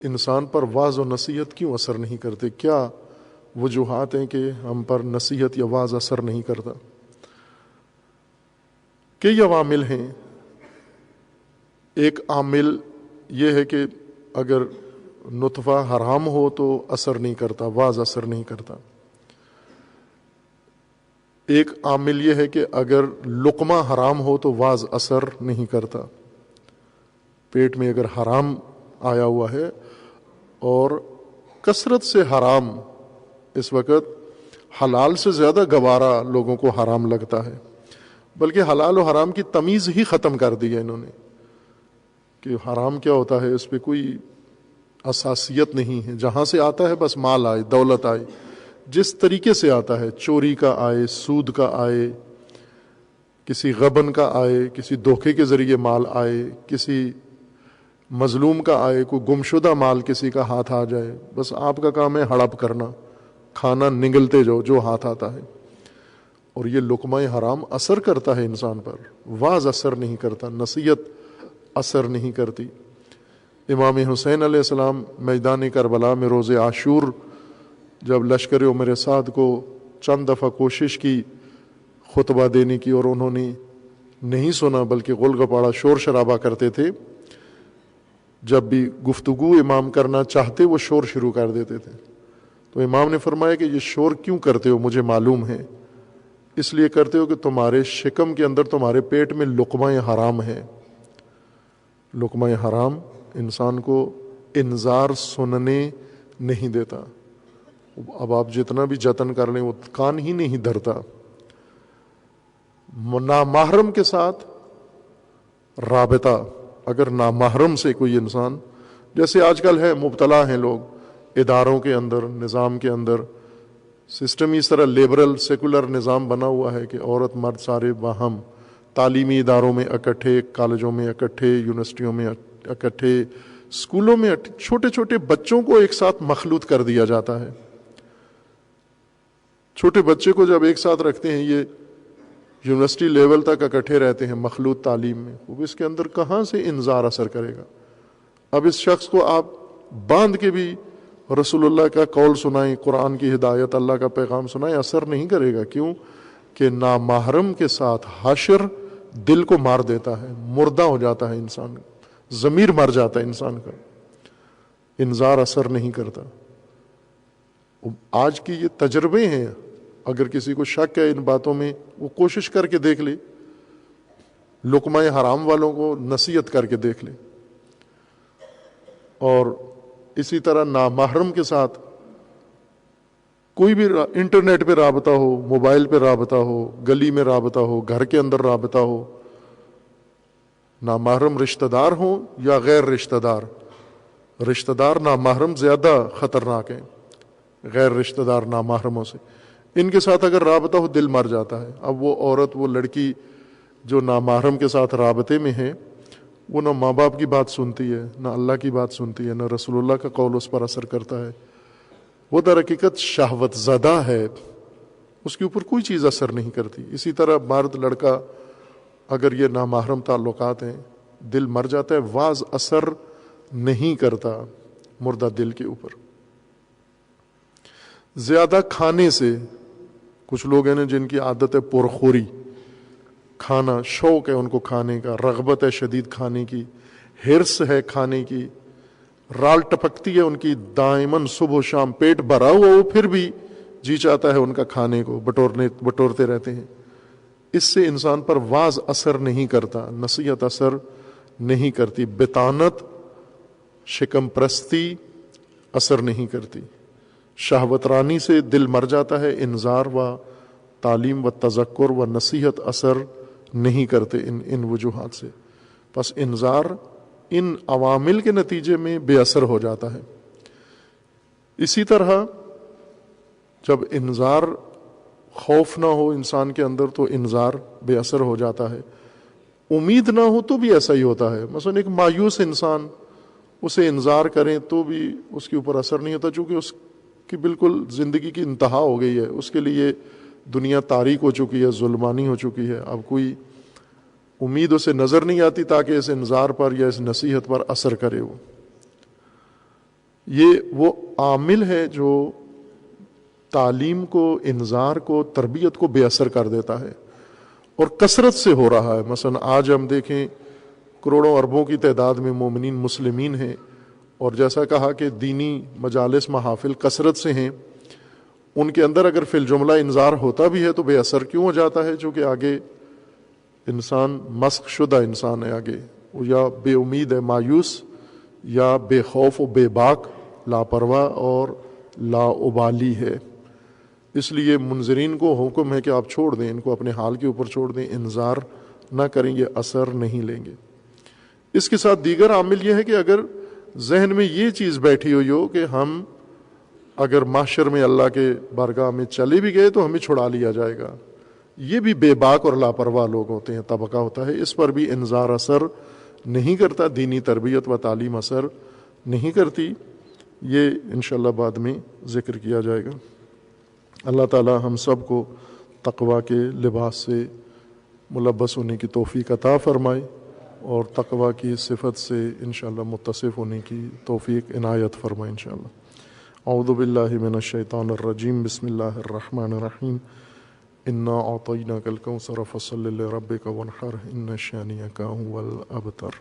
انسان پر واعظ و نصیحت کیوں اثر نہیں کرتے؟ کیا وجوہات ہیں کہ ہم پر نصیحت یا واعظ اثر نہیں کرتا؟ کئی عوامل ہیں. ایک عامل یہ ہے کہ اگر نطفہ حرام ہو تو اثر نہیں کرتا، واعظ اثر نہیں کرتا. ایک عامل یہ ہے کہ اگر لقمہ حرام ہو تو واعظ اثر نہیں کرتا. پیٹ میں اگر حرام آیا ہوا ہے، اور کثرت سے حرام اس وقت حلال سے زیادہ گوارا لوگوں کو حرام لگتا ہے، بلکہ حلال و حرام کی تمیز ہی ختم کر دی ہے انہوں نے کہ حرام کیا ہوتا ہے، اس پہ کوئی اساسیت نہیں ہے. جہاں سے آتا ہے بس مال آئے، دولت آئے، جس طریقے سے آتا ہے، چوری کا آئے، سود کا آئے، کسی غبن کا آئے، کسی دھوکے کے ذریعے مال آئے، کسی مظلوم کا آئے، کوئی گمشدہ مال کسی کا ہاتھ آ جائے، بس آپ کا کام ہے ہڑپ کرنا، کھانا نگلتے جاؤ جو ہاتھ آتا ہے. اور یہ لقمہ حرام اثر کرتا ہے انسان پر، واعظ اثر نہیں کرتا، نصیحت اثر نہیں کرتی. امام حسین علیہ السلام میدان کربلا میں روز عاشور جب لشکر عمر سعد کو چند دفعہ کوشش کی خطبہ دینے کی اور انہوں نے نہیں سنا بلکہ غل گپاڑا شور شرابہ کرتے تھے، جب بھی گفتگو امام کرنا چاہتے وہ شور شروع کر دیتے تھے. تو امام نے فرمایا کہ یہ شور کیوں کرتے ہو؟ مجھے معلوم ہے، اس لیے کرتے ہو کہ تمہارے شکم کے اندر، تمہارے پیٹ میں لقمہ حرام ہے. لقمہ حرام انسان کو انذار سننے نہیں دیتا. اب آپ جتنا بھی جتن کر لیں وہ کان ہی نہیں دھرتا. نامحرم کے ساتھ رابطہ، اگر نامحرم سے کوئی انسان، جیسے آج کل ہے مبتلا ہیں لوگ اداروں کے اندر، نظام کے اندر، سسٹم اس طرح لیبرل سیکولر نظام بنا ہوا ہے کہ عورت مرد سارے باہم تعلیمی اداروں میں اکٹھے، کالجوں میں اکٹھے، یونیورسٹیوں میں اکٹھے، اسکولوں میں چھوٹے چھوٹے بچوں کو ایک ساتھ مخلوط کر دیا جاتا ہے. چھوٹے بچے کو جب ایک ساتھ رکھتے ہیں، یہ یونیورسٹی لیول تک اکٹھے رہتے ہیں مخلوط تعلیم میں، وہ اس کے اندر کہاں سے انذار اثر کرے گا؟ اب اس شخص کو آپ باندھ کے بھی رسول اللہ کا قول سنائیں، قرآن کی ہدایت، اللہ کا پیغام سنائیں، اثر نہیں کرے گا. کیوں کہ نامحرم کے ساتھ حشر دل کو مار دیتا ہے، مردہ ہو جاتا ہے انسان، ضمیر مر جاتا ہے انسان کا. انذار اثر نہیں کرتا. آج کی یہ تجربے ہیں، اگر کسی کو شک ہے ان باتوں میں وہ کوشش کر کے دیکھ لے، لقمہ حرام والوں کو نصیحت کر کے دیکھ لے. اور اسی طرح نامحرم کے ساتھ کوئی بھی انٹرنیٹ پہ رابطہ ہو، موبائل پہ رابطہ ہو، گلی میں رابطہ ہو، گھر کے اندر رابطہ ہو، نامحرم رشتہ دار ہوں یا غیر رشتہ دار، رشتہ دار نامحرم زیادہ خطرناک ہیں غیر رشتہ دار نامحرموں سے. ان کے ساتھ اگر رابطہ ہو دل مر جاتا ہے. اب وہ عورت، وہ لڑکی جو نامحرم کے ساتھ رابطے میں ہے، وہ نہ ماں باپ کی بات سنتی ہے، نہ اللہ کی بات سنتی ہے، نہ رسول اللہ کا قول اس پر اثر کرتا ہے. وہ در حقیقت شہوت زدہ ہے، اس کے اوپر کوئی چیز اثر نہیں کرتی. اسی طرح مرد لڑکا اگر یہ نامحرم تعلقات ہیں، دل مر جاتا ہے، واعظ اثر نہیں کرتا مردہ دل کے اوپر. زیادہ کھانے سے، کچھ لوگ ہیں جن کی عادت ہے پرخوری، کھانا شوق ہے ان کو کھانے کا، رغبت ہے شدید کھانے کی، حرص ہے کھانے کی، رال ٹپکتی ہے ان کی دائماً صبح و شام، پیٹ بھرا ہوا ہو پھر بھی جی چاہتا ہے ان کا کھانے کو بٹورتے رہتے ہیں. اس سے انسان پر واعظ اثر نہیں کرتا، نصیحت اثر نہیں کرتی. بطانت، شکم پرستی اثر نہیں کرتی. شہوت رانی سے دل مر جاتا ہے. انذار و تعلیم و تذکر و نصیحت اثر نہیں کرتے ان وجوہات سے. پس انذار ان عوامل کے نتیجے میں بے اثر ہو جاتا ہے. اسی طرح جب انذار، خوف نہ ہو انسان کے اندر تو انذار بے اثر ہو جاتا ہے. امید نہ ہو تو بھی ایسا ہی ہوتا ہے. مثلا ایک مایوس انسان، اسے انذار کریں تو بھی اس کے اوپر اثر نہیں ہوتا، چونکہ اس کی بالکل زندگی کی انتہا ہو گئی ہے. اس کے لیے دنیا تاریک ہو چکی ہے، ظلمانی ہو چکی ہے. اب کوئی امید اسے نظر نہیں آتی تاکہ اس انذار پر یا اس نصیحت پر اثر کرے. وہ یہ وہ عامل ہے جو تعلیم کو، انذار کو، تربیت کو بے اثر کر دیتا ہے، اور کثرت سے ہو رہا ہے۔ مثلا آج ہم دیکھیں کروڑوں اربوں کی تعداد میں مومنین مسلمین ہیں، اور جیسا کہا کہ دینی مجالس محافل کثرت سے ہیں، ان کے اندر اگر فی الجملہ انذار ہوتا بھی ہے تو بے اثر کیوں ہو جاتا ہے؟ چونکہ آگے انسان مسخ شدہ انسان ہے، آگے وہ یا بے امید ہے، مایوس، یا بے خوف و بے باک، لاپرواہ اور لا ابالی ہے۔ اس لیے منذرین کو حکم ہے کہ آپ چھوڑ دیں، ان کو اپنے حال کے اوپر چھوڑ دیں، انذار نہ کریں، یہ اثر نہیں لیں گے۔ اس کے ساتھ دیگر عامل یہ ہے کہ اگر ذہن میں یہ چیز بیٹھی ہوئی ہو کہ ہم اگر محشر میں اللہ کے بارگاہ میں چلے بھی گئے تو ہمیں چھڑا لیا جائے گا، یہ بھی بے باک اور لاپرواہ لوگ ہوتے ہیں، طبقہ ہوتا ہے، اس پر بھی انذار اثر نہیں کرتا، دینی تربیت و تعلیم اثر نہیں کرتی۔ یہ انشاءاللہ بعد میں ذکر کیا جائے گا۔ اللہ تعالی ہم سب کو تقوی کے لباس سے ملبس ہونے کی توفیق عطا فرمائے، اور تقوی کی صفت سے انشاءاللہ متصف ہونے کی توفیق عنایت فرمائے انشاءاللہ۔ اعوذ باللہ من الشیطان الرجیم، بسم اللہ الرحمن الرحیم، انا اعطیناک الکوثر فصل لربک وانحر ان شانئک هو الابتر۔